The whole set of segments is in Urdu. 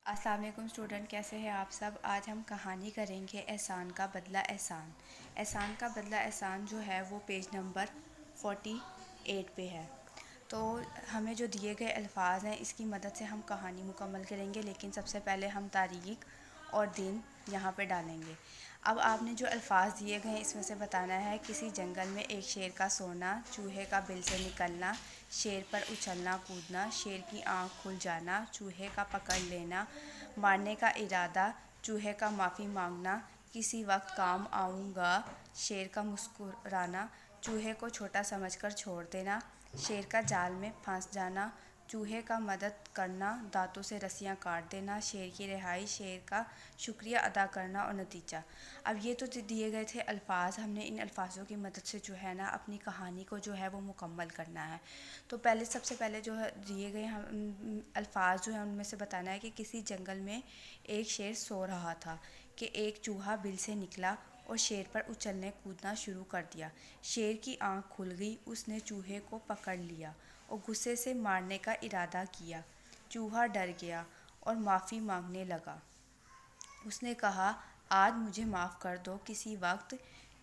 السلام علیکم اسٹوڈنٹ، کیسے ہیں آپ سب؟ آج ہم کہانی کریں گے احسان کا بدلہ احسان۔ احسان کا بدلہ احسان جو ہے وہ پیج نمبر 48 پہ ہے۔ تو ہمیں جو دیے گئے الفاظ ہیں اس کی مدد سے ہم کہانی مکمل کریں گے، لیکن سب سے پہلے ہم تاریخ اور دن یہاں پہ ڈالیں گے۔ اب آپ نے جو الفاظ دیے گئے ہیں اس میں سے بتانا ہے: کسی جنگل میں ایک شیر کا سونا، چوہے کا بل سے نکلنا، شیر پر اچھلنا کودنا، شیر کی آنکھ کھل جانا، چوہے کا پکڑ لینا، مارنے کا ارادہ، چوہے کا معافی مانگنا، کسی وقت کام آؤں گا، شیر کا مسکرانا، چوہے کو چھوٹا سمجھ کر چھوڑ دینا، شیر کا جال میں پھنس جانا، چوہے کا مدد کرنا، دانتوں سے رسیاں کاٹ دینا، شیر کی رہائی، شیر کا شکریہ ادا کرنا اور نتیجہ۔ اب یہ تو دیے گئے تھے الفاظ، ہم نے ان الفاظوں کی مدد سے جو ہے نا اپنی کہانی کو جو ہے وہ مکمل کرنا ہے۔ تو سب سے پہلے جو ہے دیے گئے الفاظ جو ہیں ان میں سے بتانا ہے کہ کسی جنگل میں ایک شیر سو رہا تھا کہ ایک چوہا بل سے نکلا اور شیر پر اچھلنے کودنا شروع کر دیا۔ شیر کی آنکھ کھل گئی، اس نے چوہے کو پکڑ لیا اور غصے سے مارنے کا ارادہ کیا۔ چوہا ڈر گیا اور معافی مانگنے لگا۔ اس نے کہا، آج مجھے معاف کر دو، کسی وقت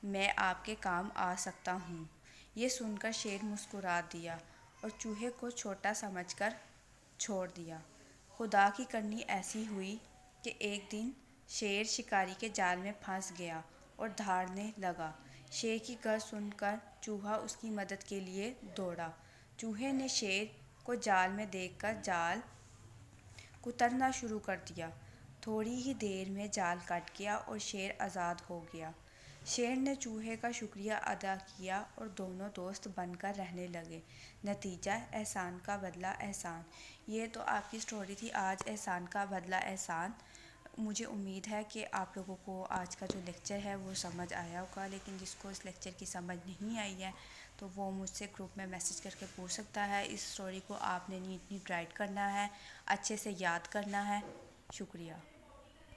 میں آپ کے کام آ سکتا ہوں۔ یہ سن کر شیر مسکرا دیا اور چوہے کو چھوٹا سمجھ کر چھوڑ دیا۔ خدا کی کرنی ایسی ہوئی کہ ایک دن شیر شکاری کے جال میں پھنس گیا اور دھاڑنے لگا۔ شیر کی غرض سن کر چوہا اس کی مدد کے لیے دوڑا۔ چوہے نے شیر کو جال میں دیکھ کر جال کترنا شروع کر دیا۔ تھوڑی ہی دیر میں جال کٹ گیا اور شیر آزاد ہو گیا۔ شیر نے چوہے کا شکریہ ادا کیا اور دونوں دوست بن کر رہنے لگے۔ نتیجہ: احسان کا بدلہ احسان۔ یہ تو آپ کی سٹوری تھی آج احسان کا بدلہ احسان۔ مجھے امید ہے کہ آپ لوگوں کو آج کا جو لیکچر ہے وہ سمجھ آیا ہوگا، لیکن جس کو اس لیکچر کی سمجھ نہیں آئی ہے تو وہ مجھ سے گروپ میں میسج کر کے پوچھ سکتا ہے۔ اس سٹوری کو آپ نے نیٹ رائٹ کرنا ہے، اچھے سے یاد کرنا ہے۔ شکریہ۔